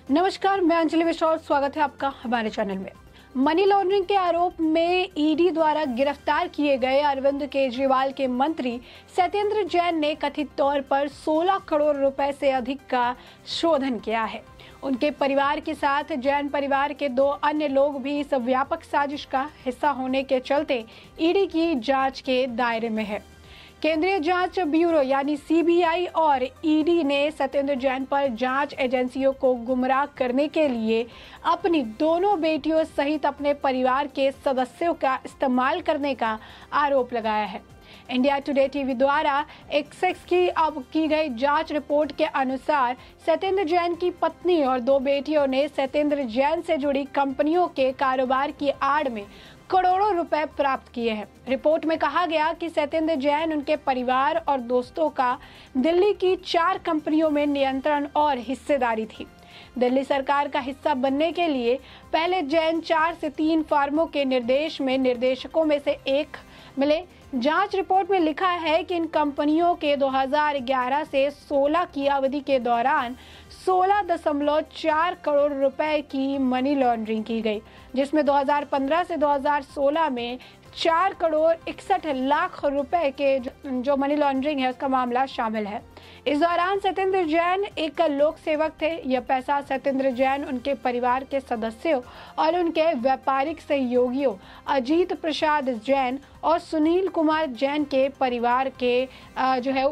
नमस्कार, मैं अंजलि मिश्रा और स्वागत है आपका हमारे चैनल में। मनी लॉन्ड्रिंग के आरोप में ईडी द्वारा गिरफ्तार किए गए अरविंद केजरीवाल के मंत्री सत्येंद्र जैन ने कथित तौर पर 16 करोड़ रुपए से अधिक का शोधन किया है। उनके परिवार के साथ जैन परिवार के 2 अन्य लोग भी इस व्यापक साजिश का हिस्सा होने के चलते ईडी की जांच के दायरे में है। केंद्रीय जांच ब्यूरो यानी सीबीआई और ईडी ने सत्येंद्र जैन पर जांच एजेंसियों को गुमराह करने के लिए अपनी दोनों बेटियों सहित अपने परिवार के सदस्यों का इस्तेमाल करने का आरोप लगाया है। इंडिया टुडे टीवी द्वारा एक्सेस की अब की गई जांच रिपोर्ट के अनुसार सत्येंद्र जैन की पत्नी और 2 बेटियों ने सत्येंद्र जैन से जुड़ी कंपनियों के कारोबार की आड़ में करोड़ों रुपए प्राप्त किए हैं। रिपोर्ट में कहा गया कि सत्येंद्र जैन उनके परिवार और दोस्तों का दिल्ली की 4 कंपनियों में नियंत्रण और हिस्सेदारी थी। दिल्ली सरकार का हिस्सा बनने के लिए पहले जैन 4 से 3 फर्मों के निर्देशकों में से एक मिले। जांच रिपोर्ट में लिखा है कि इन कंपनियों के 2011 से 16 की अवधि के दौरान 16.4 करोड़ रुपए की मनी लॉन्ड्रिंग की गई, जिसमें 2015 से 2016 में 4 करोड़ 61 लाख रुपए के जो मनी लॉन्ड्रिंग है उसका मामला शामिल है। इस दौरान सत्येंद्र जैन एक लोक सेवक थे। यह पैसा सत्येंद्र जैन, उनके परिवार के सदस्यों और उनके व्यापारिक सहयोगियों अजीत प्रसाद जैन और सुनील कुमार जैन के परिवार के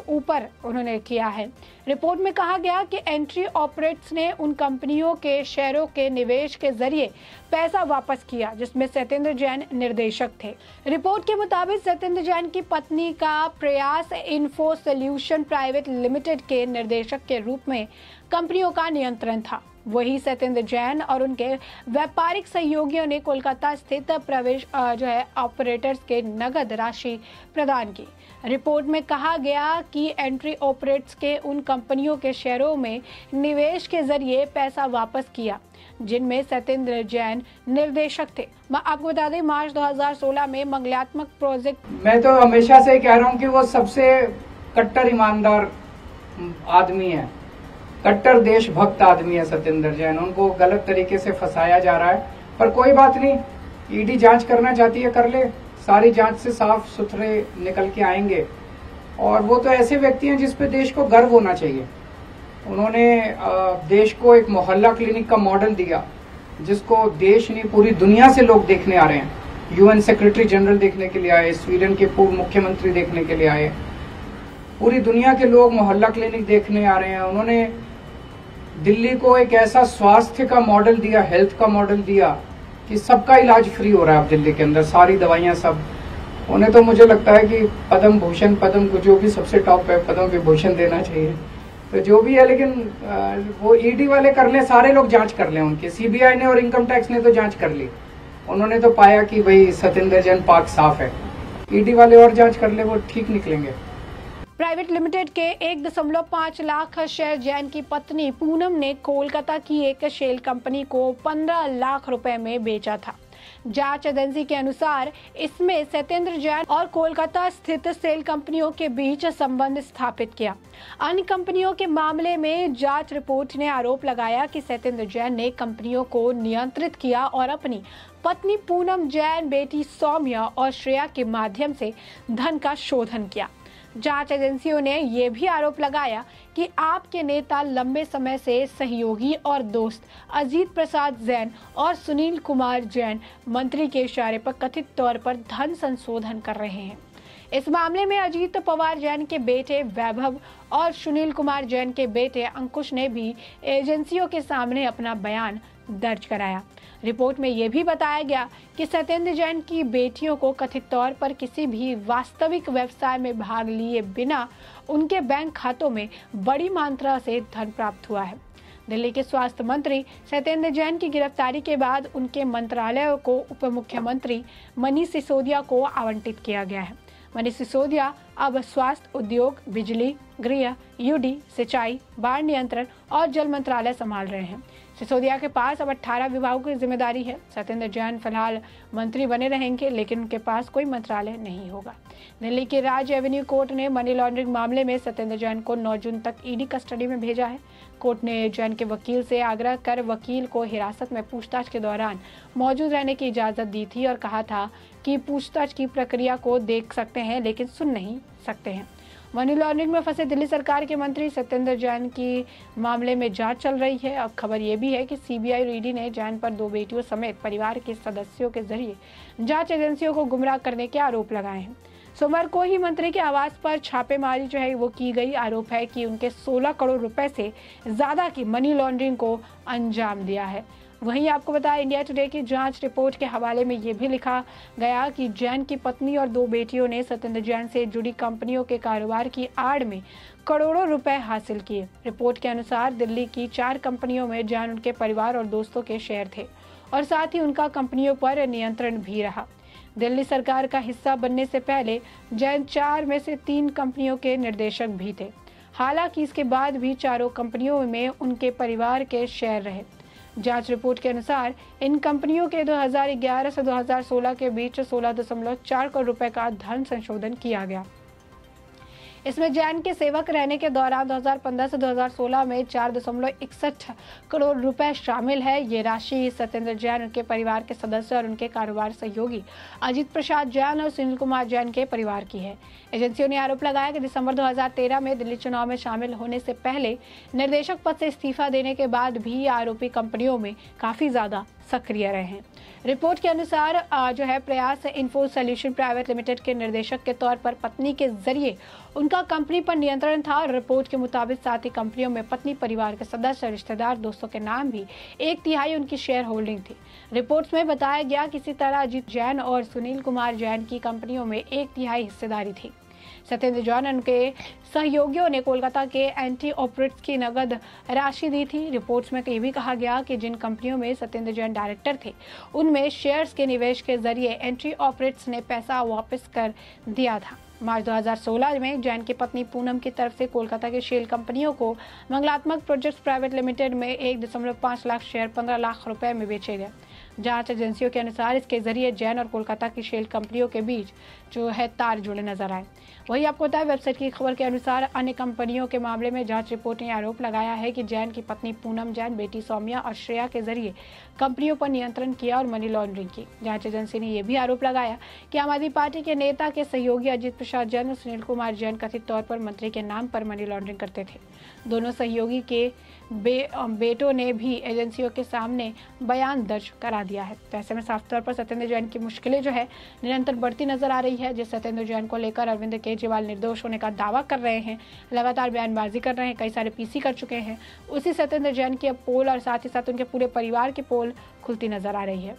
ऊपर उन्होंने किया है। रिपोर्ट में कहा गया कि एंट्री ऑपरेट्स ने उन कंपनियों के शेयरों के निवेश के जरिए पैसा वापस किया, जिसमें सत्येंद्र जैन निर्देशक थे। रिपोर्ट के मुताबिक सत्येंद्र जैन की पत्नी का प्रयास इन्फो सॉल्यूशन प्राइवेट लिमिटेड के निर्देशक के रूप में कंपनियों का नियंत्रण था। वही सत्येंद्र जैन और उनके व्यापारिक सहयोगियों ने कोलकाता स्थित प्रवेश ऑपरेटर्स के नगद राशि प्रदान की। रिपोर्ट में कहा गया कि एंट्री ऑपरेट्स के उन कंपनियों के शेयरों में निवेश के जरिए पैसा वापस किया, जिनमें सत्येंद्र जैन निर्देशक थे। आपको बता दें, मार्च 2016 में मंगलात्मक प्रोजेक्ट। मैं तो हमेशा से कह रहा हूँ कि वो सबसे कट्टर ईमानदार आदमी है, कट्टर देशभक्त आदमी है सत्येंद्र जैन। उनको गलत तरीके से फंसाया जा रहा है, पर कोई बात नहीं, ईडी जांच करना चाहती है कर ले, सारी जांच से साफ सुथरे निकल के आएंगे। और वो तो ऐसे व्यक्ति हैं जिस पे देश को गर्व होना चाहिए। उन्होंने देश को एक मोहल्ला क्लिनिक का मॉडल दिया, जिसको देश नहीं पूरी दुनिया से लोग देखने आ रहे हैं। यूएन सेक्रेटरी जनरल देखने के लिए आए, स्वीडन के पूर्व मुख्यमंत्री देखने के लिए आए, पूरी दुनिया के लोग मोहल्ला क्लिनिक देखने आ रहे हैं। उन्होंने दिल्ली को एक ऐसा स्वास्थ्य का मॉडल दिया, हेल्थ का मॉडल दिया कि सबका इलाज फ्री हो रहा है अब दिल्ली के अंदर, सारी दवाइयां सब। उन्हें तो मुझे लगता है कि पद्म भूषण, पद्म को जो भी सबसे टॉप है, पद्म विभूषण देना चाहिए। तो जो भी है, लेकिन वो ईडी वाले कर ले, सारे लोग जांच कर लें उनकी। सीबीआई ने और इनकम टैक्स ने तो जांच कर ली, उन्होंने तो पाया कि भाई सत्येंद्र जैन पाक साफ है। ईडी वाले और जांच कर ले, वो ठीक निकलेंगे। प्राइवेट लिमिटेड के 1.5 लाख शेयर जैन की पत्नी पूनम ने कोलकाता की एक शेल कंपनी को 15 लाख रुपए में बेचा था। जांच एजेंसी के अनुसार इसमें सत्येंद्र जैन और कोलकाता स्थित सेल कंपनियों के बीच संबंध स्थापित किया। अन्य कंपनियों के मामले में जांच रिपोर्ट ने आरोप लगाया कि सत्येंद्र जैन ने कंपनियों को नियंत्रित किया और अपनी पत्नी पूनम जैन, बेटी सौम्या और श्रेया के माध्यम से धन का शोधन किया। जांच एजेंसियों ने यह भी आरोप लगाया कि आपके नेता लंबे समय से सहयोगी और दोस्त अजीत प्रसाद जैन और सुनील कुमार जैन मंत्री के इशारे पर कथित तौर पर धन संशोधन कर रहे हैं। इस मामले में अजीत पवार जैन के बेटे वैभव और सुनील कुमार जैन के बेटे अंकुश ने भी एजेंसियों के सामने अपना बयान दर्ज कराया। रिपोर्ट में यह भी बताया गया कि सत्येंद्र जैन की बेटियों को कथित तौर पर किसी भी वास्तविक व्यवसाय में भाग लिए बिना उनके बैंक खातों में बड़ी मात्रा से धन प्राप्त हुआ है। दिल्ली के स्वास्थ्य मंत्री सत्येंद्र जैन की गिरफ्तारी के बाद उनके मंत्रालय को उप मुख्यमंत्री मनीष सिसोदिया को आवंटित किया गया है। मनीष सिसोदिया अब स्वास्थ्य, उद्योग, बिजली, गृह, यूडी, सिंचाई, बाढ़ नियंत्रण और जल मंत्रालय संभाल रहे हैं। सिसोदिया के पास अब 18 विभागों की जिम्मेदारी है। सत्येंद्र जैन फिलहाल मंत्री बने रहेंगे, लेकिन उनके पास कोई मंत्रालय नहीं होगा। दिल्ली की राज एवेन्यू कोर्ट ने मनी लॉन्ड्रिंग मामले में सत्येंद्र जैन को 9 जून तक ईडी कस्टडी में भेजा है। कोर्ट ने जैन के वकील से आग्रह कर वकील को हिरासत में पूछताछ के दौरान मौजूद रहने की इजाजत दी थी और कहा था कि पूछताछ की प्रक्रिया को देख सकते हैं, लेकिन सुन नहीं सकते हैं। मनी लॉन्ड्रिंग में फंसे दिल्ली सरकार के मंत्री सत्येंद्र जैन की मामले में जांच चल रही है। अब खबर यह भी है कि सीबीआई और ईडी ने जैन पर 2 बेटियों समेत परिवार के सदस्यों के जरिए जांच एजेंसियों को गुमराह करने के आरोप लगाए हैं। सोमवार को ही मंत्री के आवास पर छापेमारी जो है वो की गई। आरोप है कि उनके 16 करोड़ रुपए से ज्यादा की मनी लॉन्ड्रिंग को अंजाम दिया है। वहीं आपको बताया, इंडिया टुडे की जांच रिपोर्ट के हवाले में ये भी लिखा गया कि जैन की पत्नी और 2 बेटियों ने सत्येंद्र जैन से जुड़ी कंपनियों के कारोबार की आड़ में करोड़ों रुपए हासिल किए। रिपोर्ट के अनुसार दिल्ली की 4 कंपनियों में जैन, उनके परिवार और दोस्तों के शेयर थे और साथ ही उनका कंपनियों पर नियंत्रण भी रहा। दिल्ली सरकार का हिस्सा बनने से पहले जैन 4 में से 3 कंपनियों के निर्देशक भी थे। हालांकि इसके बाद भी चारों कंपनियों में उनके परिवार के शेयर रहे। जांच रिपोर्ट के अनुसार इन कंपनियों के 2011 से 2016 के बीच 16.4 करोड़ रुपए का धन संशोधन किया गया। इसमें जैन के सेवक रहने के दौरान 2015 से 2016 में 4.61 करोड़ रुपए शामिल है। ये राशि सत्येंद्र जैन, उनके परिवार के सदस्य और उनके कारोबार सहयोगी अजीत प्रसाद जैन और सुनील कुमार जैन के परिवार की है। एजेंसियों ने आरोप लगाया कि दिसंबर 2013 में दिल्ली चुनाव में शामिल होने से पहले निर्देशक पद से इस्तीफा देने के बाद भी आरोपी कंपनियों में काफी ज्यादा सक्रिय रहे हैं। रिपोर्ट के अनुसार जो है प्रयास इन्फो सॉल्यूशन प्राइवेट लिमिटेड के निर्देशक के तौर पर पत्नी के जरिए उनका कंपनी पर नियंत्रण था। और रिपोर्ट के मुताबिक साथ ही कंपनियों में पत्नी, परिवार के सदस्य, रिश्तेदार, दोस्तों के नाम भी 1/3 उनकी शेयर होल्डिंग थी। रिपोर्ट्स में बताया गया किसी तरह अजीत जैन और सुनील कुमार जैन की कंपनियों में 1/3 हिस्सेदारी थी। सत्येंद्र जैन और उनके सहयोगियों ने कोलकाता के एंटी ऑपरेट्स की नगद राशि दी थी। रिपोर्ट्स में ये भी कहा गया कि जिन कंपनियों में सत्येंद्र जैन डायरेक्टर थे, उनमें शेयर्स के निवेश के जरिए एंटी ऑपरेट्स ने पैसा वापस कर दिया था। मार्च 2016 में जैन की पत्नी पूनम की तरफ से कोलकाता के शेल कंपनियों को मंगलात्मक प्रोजेक्ट्स प्राइवेट लिमिटेड में 1.5 लाख शेयर 15 लाख रुपए में बेचे गए। जांच एजेंसियों के अनुसार इसके जरिए जैन और कोलकाता की शेल कंपनियों के बीच जो है तार जुड़े नजर आए। वही आपको बताया, वेबसाइट की खबर के अनुसार अन्य कंपनियों के मामले में जांच रिपोर्ट ने आरोप लगाया है कि जैन की पत्नी पूनम जैन, बेटी सौम्या और श्रेया के जरिए कंपनियों पर नियंत्रण किया और मनी लॉन्ड्रिंग की। जांच एजेंसी ने यह भी आरोप लगाया कि आम आदमी पार्टी के नेता के सहयोगी अजीत प्रसाद जैन और सुनील कुमार जैन कथित तौर पर मंत्री के नाम पर मनी लॉन्ड्रिंग करते थे। दोनों सहयोगी के बेटों ने भी एजेंसियों के सामने बयान दर्ज करा दिया है। तो ऐसे में साफ तौर पर सत्येंद्र जैन की मुश्किलें जो है निरंतर बढ़ती नजर आ रही है। जिस सत्येंद्र जैन को लेकर अरविंद केजरीवाल निर्दोष होने का दावा कर रहे हैं, लगातार बयानबाजी कर रहे हैं, कई सारे पीसी कर चुके हैं, उसी सत्येंद्र जैन की अब पोल और साथ ही साथ उनके पूरे परिवार की पोल खुलती नजर आ रही है।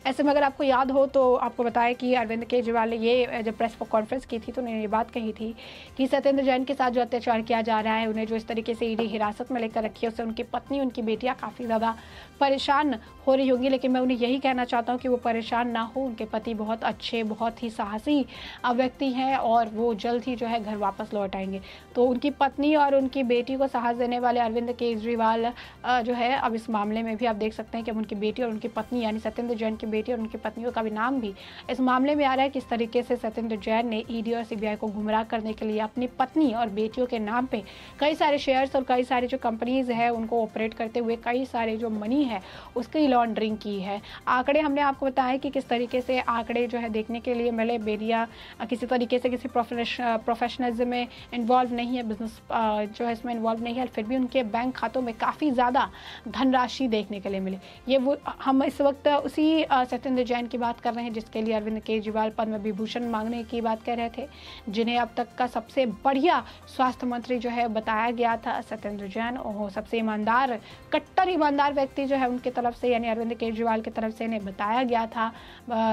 ऐसे में अगर आपको याद हो तो आपको बताया कि अरविंद केजरीवाल ने ये जब प्रेस कॉन्फ्रेंस की थी तो उन्होंने ये बात कही थी कि सत्येंद्र जैन के साथ जो अत्याचार किया जा रहा है, उन्हें जो इस तरीके से ईडी हिरासत में लेकर रखी है, उससे उनकी पत्नी, उनकी बेटियां काफ़ी ज़्यादा परेशान हो रही होंगी। लेकिन मैं उन्हें यही कहना चाहता हूँ कि वो परेशान ना हो। उनके पति बहुत अच्छे, बहुत ही साहसी व्यक्ति हैं और वो जल्द ही जो है घर वापस लौट आएंगे। तो उनकी पत्नी और उनकी बेटी को साहस देने वाले अरविंद केजरीवाल जो है अब इस मामले में भी आप देख सकते हैं कि अब उनकी बेटी और उनकी पत्नी यानी सत्येंद्र जैन की बेटी और उनकी पत्नियों का भी नाम भी इस मामले में आ रहा है। किस तरीके से सत्येंद्र जैन ने ईडी और सीबीआई को गुमराह करने के लिए अपनी पत्नी और बेटियों के नाम पे कई सारे शेयर्स और कई सारे जो कंपनीज है उनको ऑपरेट करते हुए कई सारे जो मनी है उसकी लॉन्ड्रिंग की है। आंकड़े हमने आपको बताया कि किस तरीके से आंकड़े जो है देखने के लिए मिले। बेरिया किसी तरीके से किसी प्रोफेशनलिज्म में इन्वॉल्व नहीं है, बिजनेस जो है इसमें इन्वॉल्व नहीं है, फिर भी उनके बैंक खातों में काफ़ी ज़्यादा धनराशि देखने के लिए मिले। ये वो हम इस वक्त उसी सत्येंद्र जैन की बात कर रहे हैं जिसके लिए अरविंद केजरीवाल पद्म विभूषण मांगने की बात कर रहे थे, जिन्हें अब तक का सबसे बढ़िया स्वास्थ्य मंत्री जो है बताया गया था सत्येंद्र जैन। और सबसे ईमानदार, कट्टर ईमानदार व्यक्ति जो है उनके तरफ से यानी अरविंद केजरीवाल की तरफ से इन्हें बताया गया था।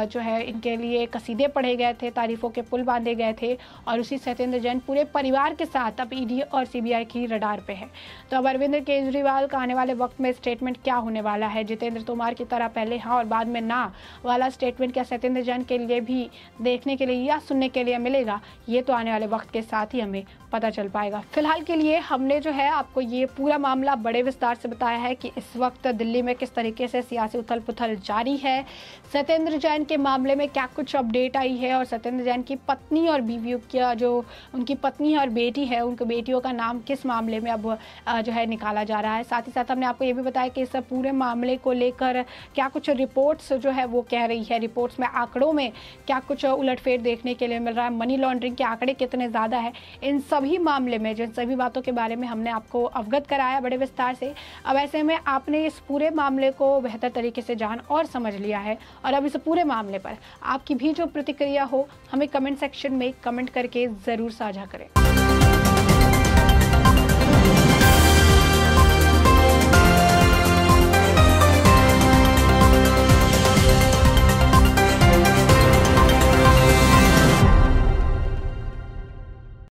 जो है इनके लिए कसीदे पढ़े गए थे, तारीफों के पुल बांधे गए थे और उसी सत्येंद्र जैन पूरे परिवार के साथ अब ईडी और सीबीआई की रडार पे है। तो अब अरविंद केजरीवाल का आने वाले वक्त में स्टेटमेंट क्या होने वाला है? जितेंद्र तोमर की तरह पहले हाँ और बाद में ना ना वाला स्टेटमेंट क्या सत्येंद्र जैन के लिए भी देखने के लिए या सुनने के लिए मिलेगा, ये तो आने वाले वक्त के साथ ही हमें पता चल पाएगा। फिलहाल के लिए हमने जो है आपको ये पूरा मामला बड़े विस्तार से बताया है कि इस वक्त दिल्ली में किस तरीके से सियासी उथल पुथल जारी है, सत्येंद्र जैन के मामले में क्या कुछ अपडेट आई है और सत्येंद्र जैन की पत्नी और बीवियों का जो उनकी पत्नी और बेटी है, उनकी बेटियों का नाम किस मामले में अब जो है निकाला जा रहा है। साथ ही साथ हमने आपको ये भी बताया कि इस पूरे मामले को लेकर क्या कुछ रिपोर्ट्स जो है वो कह रही है, रिपोर्ट्स में आंकड़ों में क्या कुछ उलटफेर देखने के लिए मिल रहा है, मनी लॉन्ड्रिंग के आंकड़े कितने ज़्यादा है, इन सभी मामले में जिन सभी बातों के बारे में हमने आपको अवगत कराया बड़े विस्तार से। अब ऐसे में आपने इस पूरे मामले को बेहतर तरीके से जान और समझ लिया है और अब इस पूरे मामले पर आपकी भी जो प्रतिक्रिया हो हमें कमेंट सेक्शन में कमेंट करके ज़रूर साझा करें।